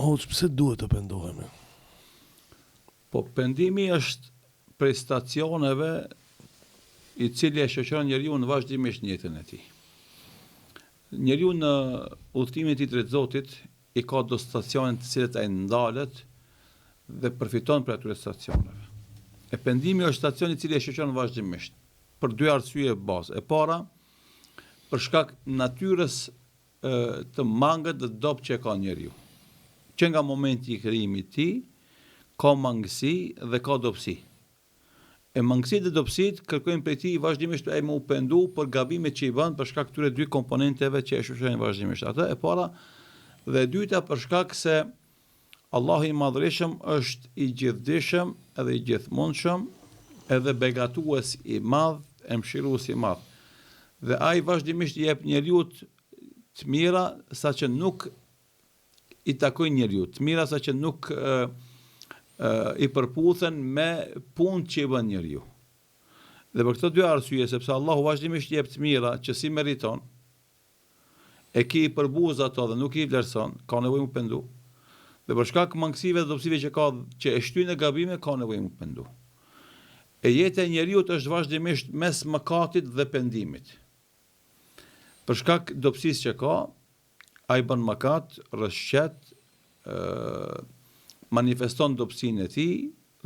Pse duhet të pendohemi? Po pendimi është prej stacioneve i cili e shoqëron njeriu në vazhdimisht në jetën e tij. Njeriu në udhëtimin e tij drejt Zotit i ka do stacione të cilat ai ndalet dhe përfiton për atyre stacioneve. E pendimi është stacioni i cili e shoqëron vazhdimisht për dy arsye bazë. E para, për shkak natyrës të mangët dhe dobët që ka njeriu. Që nga momenti i krijimit të tij ka mangësi dhe ka dobësi. E mangësitë dhe dobësitë kërkojnë prej tij vazhdimisht ai më u pendu për gabimet që i bën për shkak këtyre dy komponenteve që e shoqërojnë vazhdimisht. Atë e para dhe e dyta për shkak se Allahu i Madhërisëm është i gjithdijshëm edhe i gjithmundshëm, edhe begatues i madh, e mëshirues i madh. Dhe ai vazhdimisht i jep njeriu të mira saqë nuk i takojnë njeriu, të mira saqë nuk i përputhen me punë që i bën njeriu. Dhe për këto dy arsye, sepse Allahu vazhdimisht jep të mira që si meriton, e ki i përbuz ato dhe nuk i vlerëson, ka nevojë mu pendu. Dhe për shkak mangësive dhe dobësive që ka, që e shtyn në gabime, ka nevojë mu pendu. E jeta e njeriu është vazhdimisht mes mëkatit dhe pendimit. Për shkak dobësisë që ka, ai bën mëkat, rrëshqet, manifeston dobësinë e tij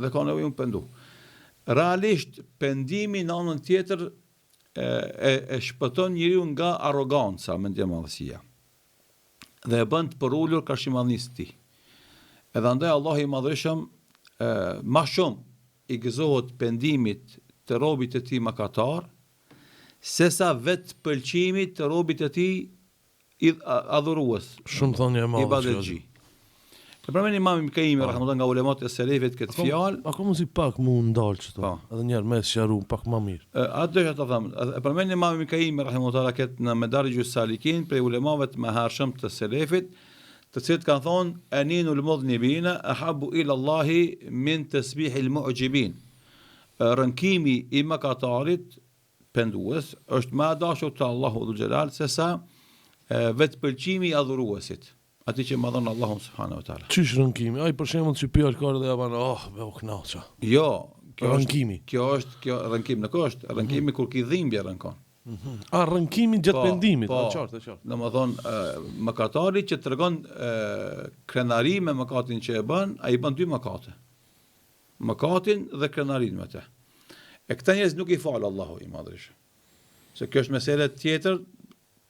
dhe ka nevojë të pendu. Realisht pendimi në anën tjetër e shpëton njeriu nga arroganca, mendjemallësia. Dhe e bën të përulur kashimallënisë të tij. Edhe andaj Allahu i Madhërisëm më shumë i gëzohet pendimit të robit të tij mëkatar, sesa vetë pëlqimit të robit të tij adhurues. Shumë thënie e madhe. E përmend Imam Ibn Kaimi rahimahullah nga ulemat e selefit këtë fjalë. Ako mos i pak më ndal çto. Edhe një herë më sqaru pak më mirë. Atë do të them. E përmend Imam Ibn Kaimi rahimahullah këtë në Medarijus Salikin për ulemave të mëhershëm të selefit, të cilët kanë thonë aninul mudhnibina ahabbu ila Allahi min tasbihil mu'jibin. Rënkimi i mëkatarit pendues është më i dashur te Allahu dhul Jalal sesa vetë pëlqimi i adhuruesit. Ati që më dhonë Allahun subhanahu wa taala. Çish rënkimi? Ai për shembull që pi alkool dhe ja ban, me u kënaqja. Jo, kjo rënkimi. Kjo rënkim, nuk është rënkimi kur ki dhimbje rënkon. A rënkimi gjatë pendimit, qartë. Domethënë mëkatari që tregon krenari me mëkatin që e bën, ai bën dy mëkate. Mëkatin dhe krenarin me të. E këta njerëz nuk i fal Allahu i Madhërisht. Se kjo është meselë tjetër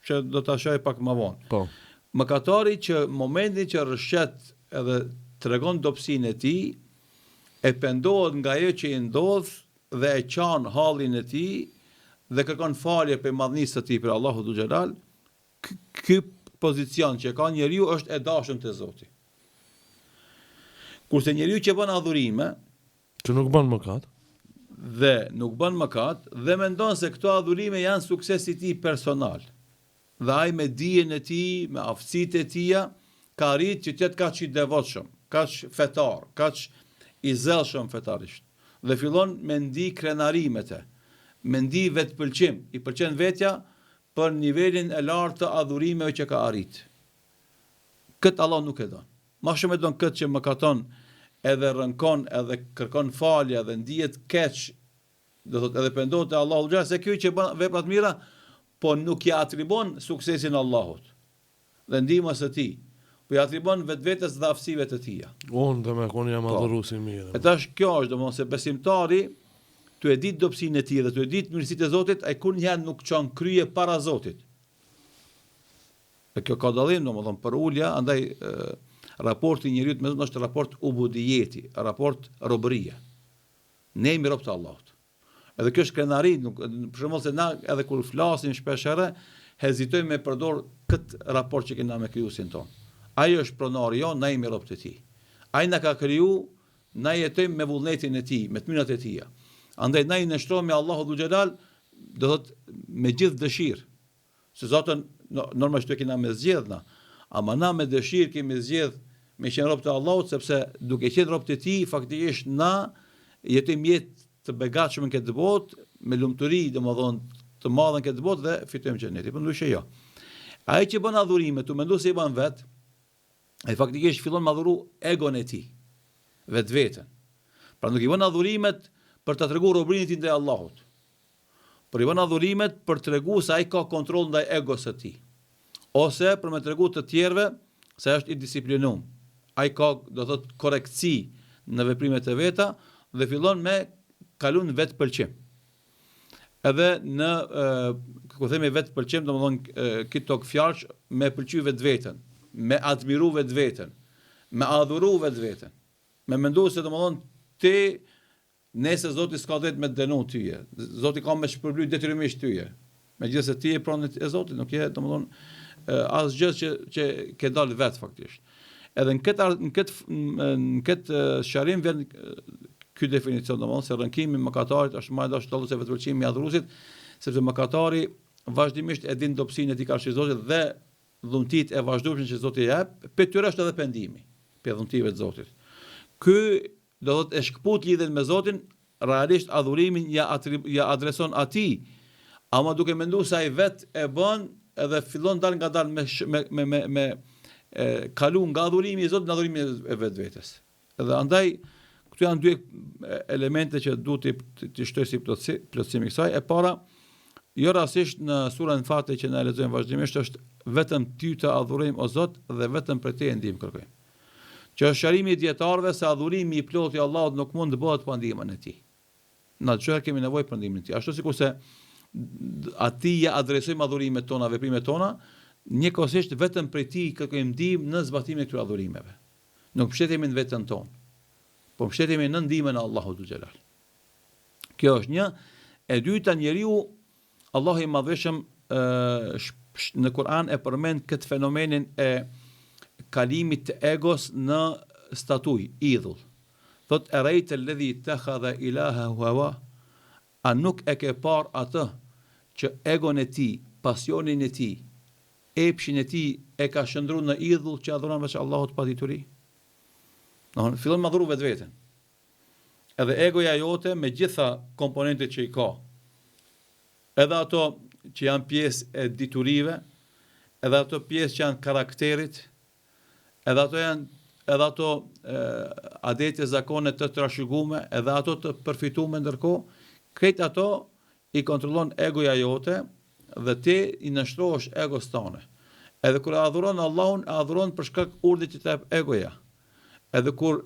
që do ta shoh pak më vonë. Po. Mëkatari që momentin që rrëshqet edhe tregon dobësinë e tij, e pendohet nga ajo që i ndodh dhe e qan hallin e tij dhe kërkon falje për madhnisë të tij për Allahu dhul Jalal, ky pozicion që ka njeriu është e dashur te Zoti. Kurse njeriu që bën adhurime, që nuk bën mëkat, dhe mendon se këto adhurime janë suksesi i tij personal. Dhe ai me dijen e tij, me aftësitë e tija, ka arrit që të jetë kaq i devotshëm, kaq fetar, kaq i zellshëm fetarisht. Dhe fillon me ndi krenarimet e, me ndi vetpëlqim, i pëlqen vetja për nivelin e lartë të adhurimeve që ka arrit. Këtë Allah nuk e don. Më shumë e don këtë që mëkaton, edhe rënkon, edhe kërkon falje, edhe ndihet keq, do thotë edhe pendohet te Allahu xha se ky që bën vepra të mira, po nuk ja atribon suksesin Allahut dhe ndihmës së tij, po ja atribon vetvetes dhe aftësive të tija. Unë dhe me koni jam adhurues i mirë. E tash kjo është domosdoshmë se besimtari tu e ditë dobësinë e tij dhe tu e ditë mirësitë e Zotit, ai kurrë nuk çon krye para Zotit. E kjo ka dallim domosdoshmë për ulja, andaj raporti i njeriu me Zotin është raport ubudijeti, raport robërie. Ne jemi rob të Allahut. Edhe kjo është krenari, për shembull se na edhe kur flasim shpeshherë, hezitojmë me përdor këtë raport që kemi me krijuesin ton. Ai është pronari jon, na jemi robët e tij. Ai na ka kriju, na jetojmë me vullnetin e tij, me të mirat e tij. Andaj na i nështrohemi Allahu dhul Jalal, do thot me gjithë dëshirë. Se Zotën normalisht e kemi me zgjedhna, ama na me dëshirë kemi zgjedh me qenë robët e Allahut, sepse duke qenë robët e tij, faktikisht na jetojmë jetë të begatshëm në këtë botë, me lumturi, domethënë të madhe në këtë botë dhe fitojmë xhenetin. Po ndryshe jo. Ai që bën adhurime, tu mendon se i bën vet, ai faktikisht fillon me adhuru egon e tij, vetveten. Pra nuk i bën adhurimet për të treguar robrinë e tij ndaj Allahut. Por i bën adhurimet për të treguar se ai ka kontroll ndaj egos së tij. Ose për me tregu të tjerëve se është i disiplinuar. Ai ka, do thot, korrektësi në veprimet e veta dhe fillon me kalun vetë pëlqim. Edhe në ku themi vetë pëlqim, domethënë këto fjalësh me pëlqy vetveten, me admiru vetveten, me adhuru vetveten, me mendu se domethënë ti nëse Zoti s'ka drejt me dënu tyje, Zoti ka me shpërbly detyrimisht tyje. Megjithëse ti je pronë e Zotit, nuk je domethënë asgjë që ke dalë vetë faktikisht. Edhe në këtë sqarim vjen ky definicion, domethënë se rënkimi i mëkatarit është më i dashur se vetëpëlqimi i adhuruesit, sepse mëkatari vazhdimisht e din dobësinë e tij karshi Zotit dhe dhuntit e vazhdueshme që Zoti jep, për tyre është edhe pendimi, për dhuntive të Zotit. Ky do thotë e shkput lidhen me Zotin, realisht adhurimin ja adreson atij, ama duke menduar se ai vetë e bën edhe fillon dal nga dal me kalu nga adhurimi i Zotit në adhurimin e vetvetes. Edhe andaj këtu janë dy elemente që duhet të shtoj si plotësimi i kësaj. E para, jo rastisht në surën Fatiha që ne lexojmë vazhdimisht është vetëm ty të adhurojmë o Zot dhe vetëm për te ndihmë kërkojmë. Që është sqarimi i dietarëve se adhurimi i plotë i Allahut nuk mund të bëhet pa ndihmën e tij. Na çfarë kemi nevojë për ndihmën e tij. Ashtu sikurse atij ja adresojmë adhurimet tona, veprimet tona, njëkohësisht vetëm prej tij kërkojmë ndihmë në zbatimin e këtyre adhurimeve. Nuk mbështetemi në veten tonë, po mbështetemi në ndihmën e Allahut xhelal. Kjo është një. E dyta, njeriu Allahu i Madhëshëm në Kur'an e përmend këtë fenomenin e kalimit të egos në statuj, idhull. Thot e rejtë alladhi ittakhadha ilahahu hawa, a nuk e ke par atë që egon e tij, pasionin e tij, epshin e tij e ka shndruar në idhull që adhuron veç Allahut pa dituri? Fillon me adhuru vetveten. Edhe egoja jote me gjitha komponentet që i ka, edhe ato që janë pjesë e diturive, edhe ato pjesë që janë karakterit, edhe ato adete zakone të trashëgume, edhe ato të përfitume ndërkohë, krejt ato i kontrollon egoja jote dhe ti i nështrohesh egos tane. Edhe kur adhuron Allahun, adhuron për shkak urdhit që të jep egoja. Edhe kur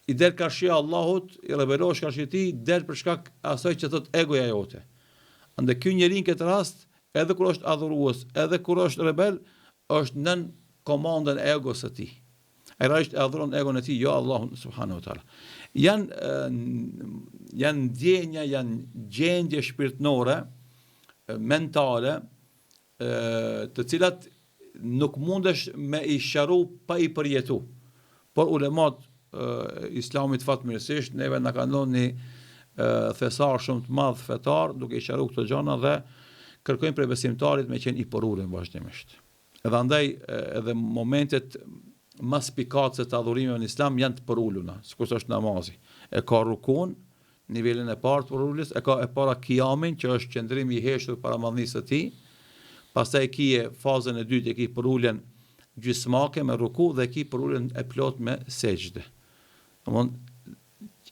i del karshia Allahut, i rebelohesh karshit tij, del për shkak asaj që thot egoja jote. Ande ky njeri në këtë rast, edhe kur është adhurues, edhe kur është rebel, është nën komandën e egos së tij. Ai realisht adhuron egon e tij, jo Allahun subhanahu wa taala. Janë ndjenja, janë gjendje shpirtërore, mentale, të cilat nuk mundesh me i sqaru pa i përjetu. Por ulemat islamit fatmirësisht neve na kanë dhënë një thesar shumë të madh fetar duke i sqaruar këto gjëra dhe kërkojnë prej besimtarit me qenë i porulën vazhdimisht. Edhe andaj edhe momentet më spikatëse të adhurimeve në islam janë të poruluna, sikur është namazi. E ka rukun, nivelin e parë të porulës, e ka e para kiamin, që është qëndrimi i heshtur para madhnisë së tij. Pastaj kije fazën e dytë, e ki porulën gjysmake me ruku dhe ki porulën e plot me sejdë.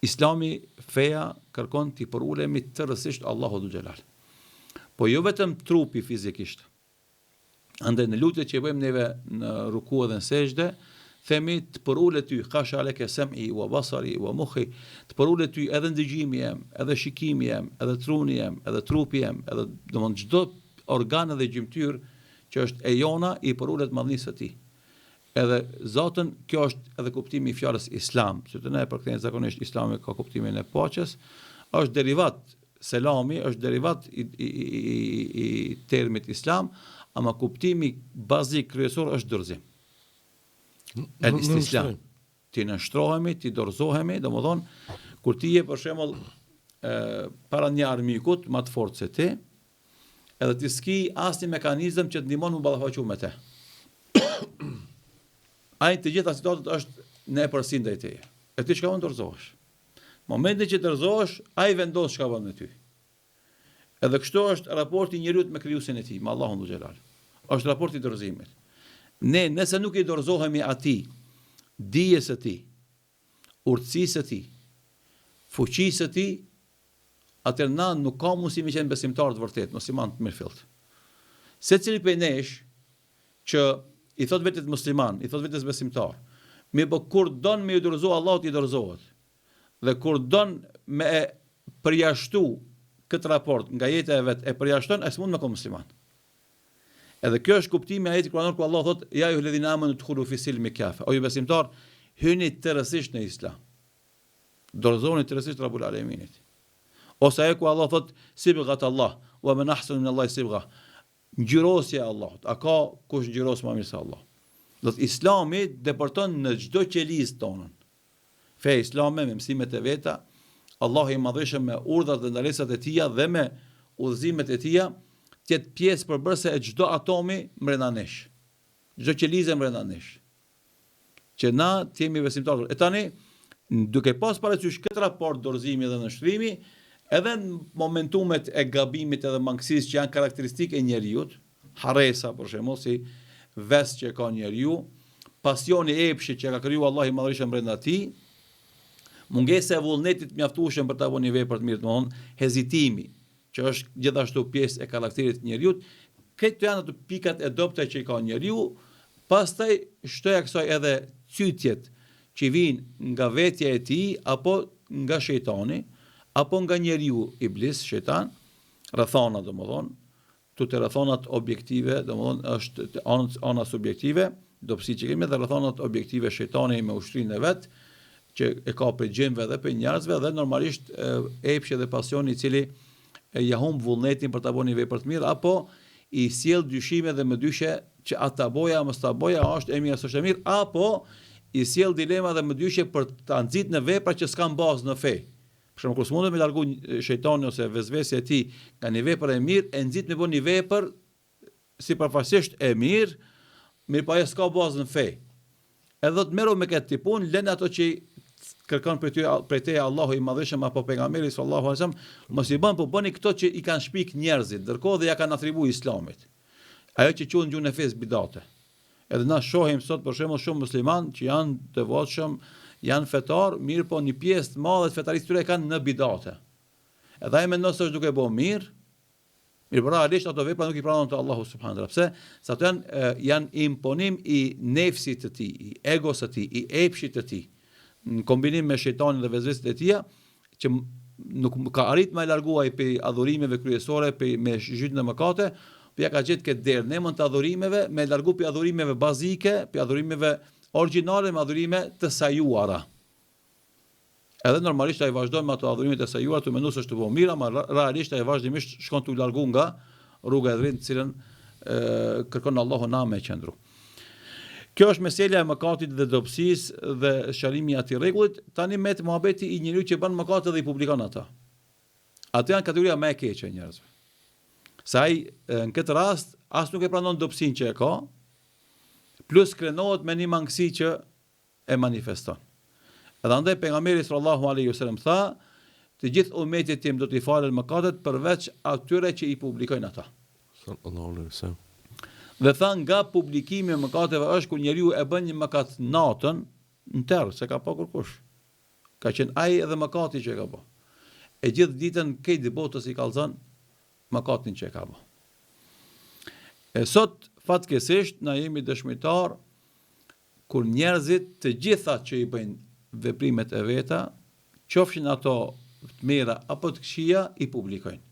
Islami, feja, kërkon t'i porulemi të rësisht Allahu dhu xhelal. Po jo vetëm trupi fizikisht. Andaj në lutjet që bëjmë neve në ruku dhe në sejdë, themi të përulet ty, kasha aleke sem'i, wa basari, wa mukhi, të përulet ty edhe ndëgjimi jem, edhe shikimi jem, edhe truni jem, edhe trupi jem, edhe domthonjë çdo organ dhe gjymtyr që është e jona i përulet madhnisë së tij. Edhe zatën, kjo është edhe kuptimi i fjalës islam, që të ne përkthejnë zakonisht islami ka kuptimin e paqes, është derivat, selami është derivat i termit islam, ama kuptimi bazik kryesor është dorëzim. El istislam. Ti nështrohemi, ti dorëzohemi, domethënë kur ti je për shembull para një armikut më të fortë se ti, edhe ti s'ki asnjë mekanizëm që të ndihmon më ballafaqu me te. Ai të gjitha situatat është në epërsi ndaj teje. E ti çka mund dorëzohesh. Momentin që dorëzohesh, ai vendos çka bën me ty. Edhe kështu është raporti i njeriu me krijuesin e tij, me Allahun dhu xhelal. Është raporti i dorëzimit. Ne nëse nuk i dorëzohemi atij, dijes së tij, urtësisë së tij, fuqisë së tij, atëherë na nuk ka mundësi me qenë besimtar të vërtet, musliman të mirëfillt. Secili prej nesh që i thot vetes musliman, i thot vetes besimtar, mirë po kur don me i dorëzo Allahut i dorëzohet. Dhe kur don me e përjashtu këtë raport nga jeta e vet, e përjashton, ai s'mund me qenë musliman. Edhe kjo është kuptimi i ajetit kuranor ku Allah thot ja ayyuhalladhina amanu udkhulu fi silmi kafa. O ju besimtar, hyni tërësisht në Islam. Dorëzoni tërësisht Rabbul Alaminit. Ose ajo ku Allah thot sibghat Allah wa man ahsanu min Allah sibgha. Ngjyrosja e Allahut. A ka kush ngjyros më mirë se Allah? Do të Islami depërton në çdo qelizë tonën. Fe islame me mësimet e veta, Allah i madhëshëm me urdhat dhe ndalesat e tija dhe me udhëzimet e tija, tjetë pjesë përbërëse e çdo atomi mbrenda nesh. Çdo qelizë mbrenda nesh. Që na të jemi besimtarë. E tani, duke pas parasysh këtë raport dorëzimi dhe nështrimi, edhe në momentumet e gabimit edhe mangësisë që janë karakteristike e njerëzit, haresa për shembull, si vesë që ka njeriu, pasioni e epshit që ka kriju Allah i madhërisht brenda tij, mungesa e vullnetit mjaftueshëm për ta vënë vepër të mirë, domthonë hezitimi, që është gjithashtu pjesë e karakterit të njeriu. Këto janë ato pikat e dobta që i ka njeriu, pastaj shtoja kësaj edhe cytjet që vijnë nga vetja e tij apo nga shejtani, apo nga njeriu iblis, shejtan, rrethona domthonë, tutë rrethonat objektive, domthonë është ana subjektive, dobësi që kemi dhe rrethonat objektive shejtani me ushtrinë e vet, që e ka për gjinëve dhe për njerëzve dhe normalisht epshi dhe pasioni i cili ja humb vullnetin për ta bënë një vepër të mirë apo i sjell dyshime dhe më dyshe që ata boja mos ta boja është e mirë s'është e mirë apo i sjell dilema dhe më dyshe për ta nxitur në vepra që s'kan bazë në fe. Për shembull, kur s'mundet me largu shejtani ose vezvesja e tij nga një vepër e mirë, e nxit me bënë një vepër sipërfaqësisht e mirë, mirë po ajo s'ka bazë në fe. Edhe do të merru me këtë tipun, lën ato që kërkon për te Allahu i madhëshëm apo pejgamberi sallallahu alajhi wasallam, mos i bën, po bëni këto që i kanë shpik njerëzit, ndërkohë dhe ja kanë atribuar Islamit. Ajo që quhen gjuhën e fesë bidate. Edhe na shohim sot për shembull shumë musliman që janë devotshëm, janë fetar, mirë po një pjesë të madhe të fetarisë tyre kanë në bidate. Edhe ai mendon se është duke bëu mirë, mirë por realisht ato vepra nuk i pranon te Allahu subhanahu wa taala. Pse? Sa ato janë imponim i nefsit të tij, i egos të tij, i epshit të tij. Në kombinim me shejtanin dhe vezvesit e tija, që nuk ka arrit me larguaj për adhurimeve kryesore, me zhytjen e mëkate, për ja ka gjetë këtë derë, ne mund të adhurimeve, me largu për adhurimeve bazike, për adhurimeve originale, me adhurime të sajuara. Edhe normalisht ai vazhdon me ato adhurime të sajuara, të mendu se është të bëu mirë, ama realisht ai vazhdimisht shkon të largu nga rruga e drejtë, cilën kërkon Allahu na me qëndru. Kjo është meselja e mëkatit dhe dobësisë dhe sharrimi i atij rregullit. Tani me muhabeti i njeriu që bën mëkate dhe i publikon ata. Ato janë kategoria më e keqe e njerëzve. Sa ai në këtë rast as nuk e pranon dobësinë që e ka, plus krenohet me një mangësi që e manifeston. Edhe andaj pejgamberi sallallahu alaihi wasallam tha, të gjithë ummetit tim do t'i falen mëkatet përveç atyre që i publikojnë ata. Sallallahu alaihi wasallam. Dhe tha nga publikimi i mëkateve është kur njeriu e bën një mëkat natën në terr, se ka pa kurkush. Ka qenë ai edhe mëkati që e ka bë. E gjithë ditën këtë botës i kallzon mëkatin që e ka bë. E sot fatkeqësisht na jemi dëshmitar kur njerëzit të gjitha që i bëjnë veprimet e veta, qofshin ato të mira apo të këqija, i publikojnë.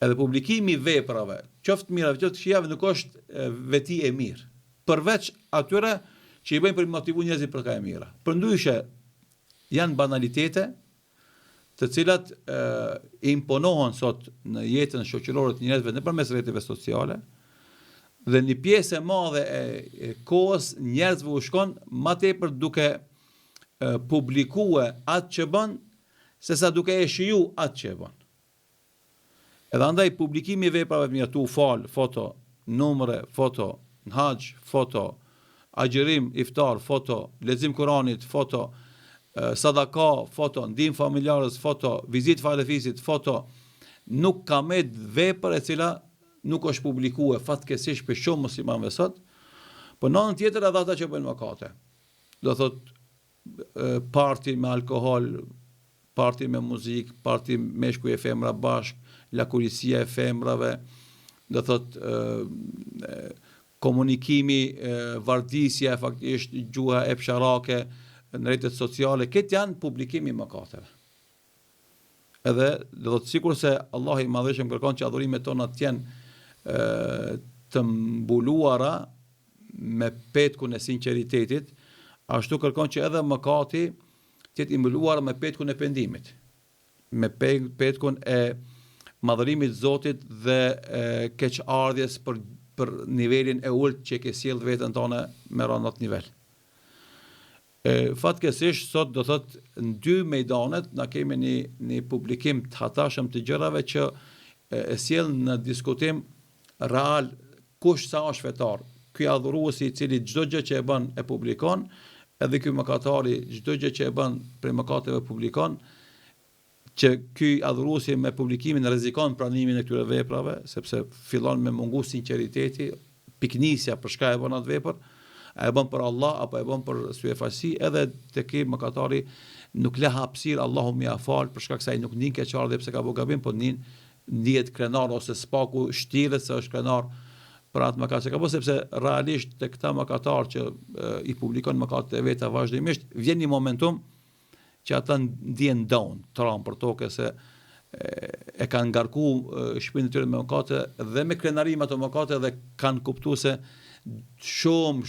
Edhe publikimi i veprave, qoftë mira, qoftë këqija, nuk është veti e mirë. Përveç atyre që i bëjnë për motivu njerëzit për ka e mira. Përndryshe janë banalitete, të cilat imponohen sot në jetën shoqërore të njerëzve nëpërmes rrjeteve sociale, dhe një pjesë e madhe e kohës njerëzve u shkon më tepër duke publikuar atë që bën, sesa duke e shiju atë që e bën. Edhe andaj publikimi i veprave të mira, tu fal, foto, numre, foto, në haxh, foto, agjerim, iftar, foto, lexim Kuranit, foto, sadaka, foto, ndihmë familjarës, foto, vizitë falefisit, foto, nuk ka me vepër e cila nuk është publikuar fatkeqësisht për shumë muslimanëve sot, Po në anën tjetër edhe ata që bëjnë mëkate. Do thot parti me alkohol, parti me muzikë, parti meshkuj e femra bashk, lakurisia e femrave, do thot komunikimi, vardisja, faktisht gjuha e psharake në rrjetet sociale, këtë janë publikimi mëkateve. Edhe do të sikur se Allah i Madhëshëm kërkon që adhurimet tona të jenë të mbuluara me petkun e sinqeritetit, ashtu kërkon që edhe mëkati të jetë i mbuluar me petkun e pendimit, me petkun e madhërimit Zotit dhe keqardhjes për nivelin e ulët që ke sjell veten tonë me rëndot nivel. Fatkesisht sot do thot në dy mejdanet na kemi një publikim të hatashëm të gjërave që e sjell në diskutim real kush sa është fetar. Ky adhuruesi i cili çdo gjë që e bën e publikon, edhe ky mëkatari çdo gjë që e bën për mëkateve publikon, që ky adhuruesi me publikimin rrezikon pranimin e këtyre veprave, sepse fillon me mungu sinqeriteti, piknisja për çka e bën atë vepër, a e bën për Allah apo e bën për syefasi, edhe te ky mëkatari nuk le hapësirë Allahu më ia fal për shkak se ai nuk nin keqardhje pse ka bërë gabim, po ndihet krenar ose spaku shtirret se është krenar për atë mëkat që ka bërë, sepse realisht te këta mëkatar që i publikon mëkatet e veta vazhdimisht, vjen një momentum që ata ndjen down, tram për tokë se e kanë ngarku shpinën e tyre me mëkate dhe me krenarim ato mëkate dhe kanë kuptuar se shumë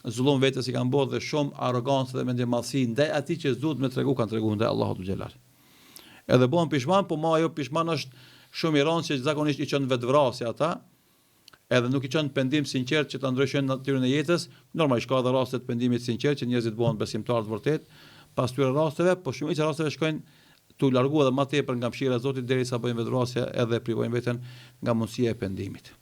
zullum vetes i kanë bërë dhe shumë arrogancë dhe mendjemadhsi ndaj atij që s'duhet me tregu kanë treguar ndaj Allahut xhelal. Edhe bëhen pishman, po ma ajo pishman është shumë i rëndë që zakonisht i çon vetvrasje ata, edhe nuk i çon pendim sinqert që ta ndryshojnë natyrën e jetës. Normalisht ka edhe raste të pendimit sinqert që njerëzit bëhen besimtarë të vërtet pas këtyre rasteve, po shumica e rasteve shkojnë tu largu edhe më tepër nga mëshira e Zotit derisa bëjnë vetvrasje edhe privojnë veten nga mundësia e pendimit.